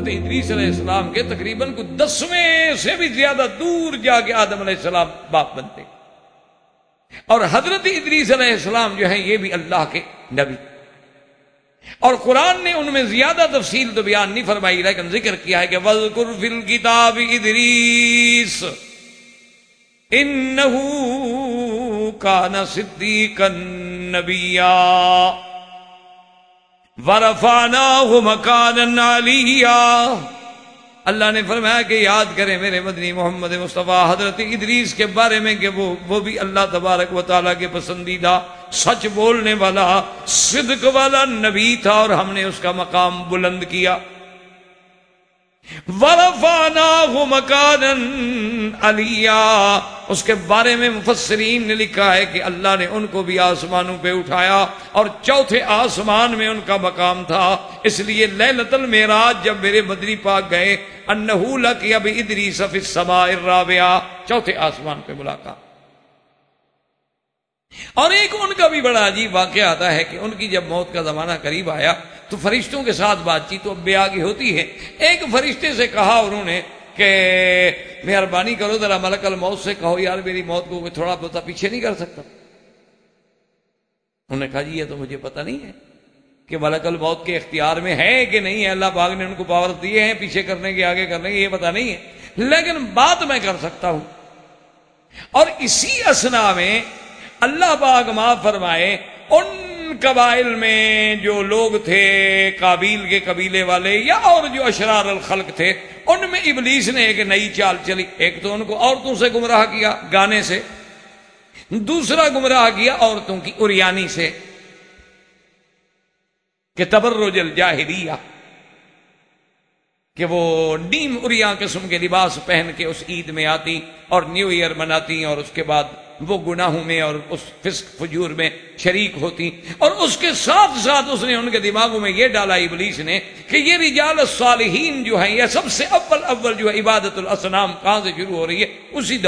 حضرت ادریس علیہ السلام کے تقریباً 10ویں سے بھی زیادہ دور جا کے آدم علیہ السلام باپ بنتے، اور حضرت ادریس علیہ السلام جو ہیں یہ بھی اللہ کے نبی، اور قرآن نے ان میں زیادہ تفصیل تو بیان نہیں فرمائی، لیکن ذکر کیا ہے کہ وَاذْكُرْ فِي الْكِتَابِ إِدْرِيسَ إِنَّهُ كَانَ صِدِّيقًا نَبِيًّا وَرَفَعْنَاهُ مَكَانًا عَلِيًّا۔ اللہ نے فرمایا کہ یاد کریں میرے مدنی محمد مصطفیٰ حضرت ادریس کے بارے میں کہ وہ بھی اللہ تبارک و تعالیٰ کے پسندیدہ سچ بولنے والا صدق والا نبی تھا، اور ہم نے اس کا مقام بلند کیا۔ وَرَفَعْنَاهُ مَكَانًا عَلِيًّا، اس کے بارے میں مفسرین نے لکھا ہے کہ اللہ نے ان کو بھی آسمانوں پہ اٹھایا، اور چوتھے آسمان میں ان کا مقام تھا۔ اس لیے لیلۃ المعراج جب میرے مدنی پاک گئے، انہ لقی بادریس فی السماء الرابعہ، چوتھے آسمان پہ ملاقات۔ اور ایک ان کا بھی بڑا عجیب واقعہ آتا ہے کہ ان کی جب موت کا زمانہ قریب آیا تو فرشتوں کے ساتھ بات چیت تو اب بے آگی ہوتی ہے۔ ایک فرشتے سے کہا انہوں نے کہ مہربانی کرو ذرا ملک الموت سے کہو یار میری موت کو تھوڑا بہت پیچھے نہیں کر سکتا۔ انہوں نے کہا جی یہ تو مجھے پتہ نہیں ہے کہ ملک الموت کے اختیار میں ہے کہ نہیں ہے، اللہ پاک نے ان کو پاور دیے ہیں پیچھے کرنے کے آگے کرنے کے، یہ پتہ نہیں ہے، لیکن بات میں کر سکتا ہوں۔ اور اسی اثنا میں اللہ پاک معاف فرمائے ان قبائل میں جو لوگ تھے قابیل کے قبیلے والے یا اور جو اشرار الخلق تھے، ان میں ابلیس نے ایک نئی چال چلی۔ ایک تو ان کو عورتوں سے گمراہ کیا گانے سے، دوسرا گمراہ کیا عورتوں کی عریانی سے کہ تبرج الجاہلیہ، کہ وہ نیم عریاں قسم کے لباس پہن کے اس عید میں آتی اور نیو ایئر مناتی، اور اس کے بعد وہ گناہوں میں اور اس فسق فجور میں شریک ہوتی۔ اور اس کے ساتھ ساتھ اس نے ان کے دماغوں میں یہ ڈالا ابلیس نے کہ یہ رجال الصالحین جو ہیں، یہ سب سے اول جو ہے عبادت الاصنام کہاں سے شروع ہو رہی ہے؟ اسی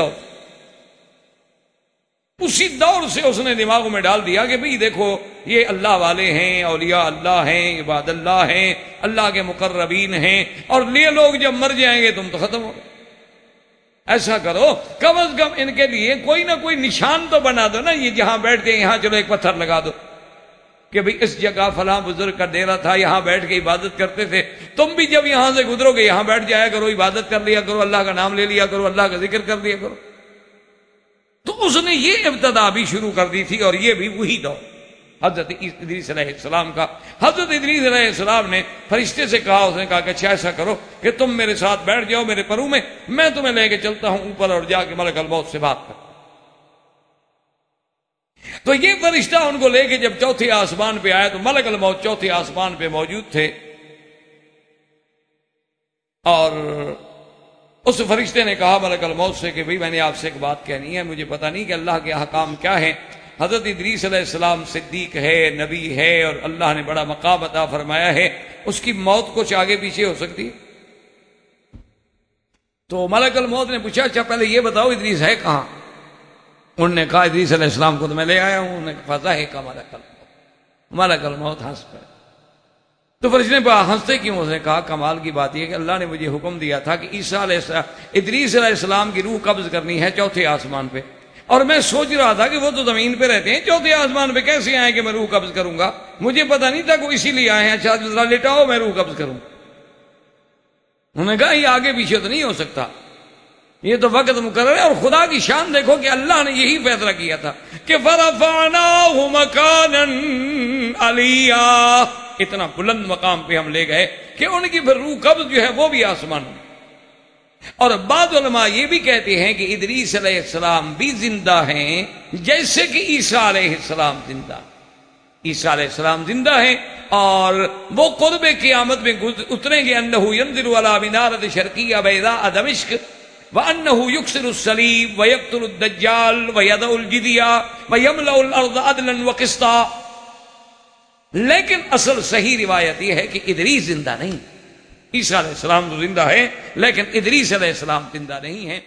دور سے اس نے دماغوں میں ڈال دیا کہ بھئی دیکھو یہ اللہ والے ہیں، اولیاء اللہ ہیں، عباد اللہ ہیں، اللہ کے مقربین ہیں، اور یہ لوگ جب مر جائیں گے تم تو ختم ہو گئے۔ ایسا کرو کم از کم ان کے لیے کوئی نہ کوئی نشان تو بنا دو نا، یہ جہاں بیٹھتے ہیں یہاں چلو ایک پتھر لگا دو کہ بھئی اس جگہ فلاں بزرگ کا ڈیرا تھا، یہاں بیٹھ کے عبادت کرتے تھے، تم بھی جب یہاں سے گزرو گے یہاں بیٹھ جایا کرو، عبادت کر لیا کرو، اللہ کا نام لے لیا کرو، اللہ کا ذکر کر لیا کرو۔ تو اس نے یہ ابتدا بھی شروع کر دی تھی، اور یہ بھی وہی دور حضرت ادریس علیہ السلام کا۔ حضرت ادریس علیہ السلام نے فرشتے سے کہا، اس نے کہا کہ اچھا ایسا کرو کہ تم میرے ساتھ بیٹھ جاؤ میرے پرو میں تمہیں لے کے چلتا ہوں اوپر، اور جا کے ملک الموت سے بات کر۔ تو یہ فرشتہ ان کو لے کے جب چوتھے آسمان پہ آیا تو ملک الموت چوتھے آسمان پہ موجود تھے، اور اس فرشتے نے کہا ملک الموت سے کہ بھئی میں نے آپ سے ایک بات کہنی ہے، مجھے پتہ نہیں کہ اللہ کے احکام کیا ہیں۔ حضرت ادریس علیہ السلام صدیق ہے، نبی ہے، اور اللہ نے بڑا مقام عطا فرمایا ہے، اس کی موت کچھ آگے پیچھے ہو سکتی ہے؟ تو ملک الموت نے پوچھا اچھا پہلے یہ بتاؤ ادریس ہے کہاں؟ انہوں نے کہا ادریس علیہ السلام کو تو میں لے آیا ہوں۔ انہوں نے کہا فضحک ملک الموت، ملک الموت ہنس پڑے۔ تو فرشتے نے ہنستے کیوں؟ اس نے کہا کمال کی بات یہ کہ اللہ نے مجھے حکم دیا تھا کہ ادریس علیہ السلام کی روح قبض کرنی ہے چوتھے آسمان پہ، اور میں سوچ رہا تھا کہ وہ تو زمین پہ رہتے ہیں، چوتھے آسمان پہ کیسے آئے کہ میں روح قبض کروں گا؟ مجھے پتہ نہیں تھا کہ اسی لیے آئے ہیں، اچھا ذرا لٹاؤ میں روح قبض کروں۔ انہوں نے کہا یہ آگے پیچھے تو نہیں ہو سکتا، یہ تو وقت مقرر ہے۔ اور خدا کی شان دیکھو کہ اللہ نے یہی فیصلہ کیا تھا کہ فَرَفَعْنَاهُ مَكَانًا عَلِيًّا، اتنا بلند مقام پہ ہم لے گئے کہ ان کی پھر روح قبض جو ہے وہ بھی آسمان میں۔ اور بعض علماء یہ بھی کہتے ہیں کہ ادریس علیہ السلام بھی زندہ ہیں جیسے کہ عیسیٰ علیہ السلام زندہ۔ عیسیٰ علیہ السلام زندہ ہیں اور وہ قرب قیامت میں اتریں گے، انہ ینزل علی منارۃ شرقیہ بیضاء دمشق وانہ یکسر الصلیب ویقتل الدجال ویدع الجزیہ ویملأ الارض عدلا وقسطا۔ لیکن اصل صحیح روایت یہ ہے کہ ادریس زندہ نہیں، عیسیٰ علیہ السلام تو زندہ ہے لیکن ادریس علیہ السلام زندہ نہیں ہے۔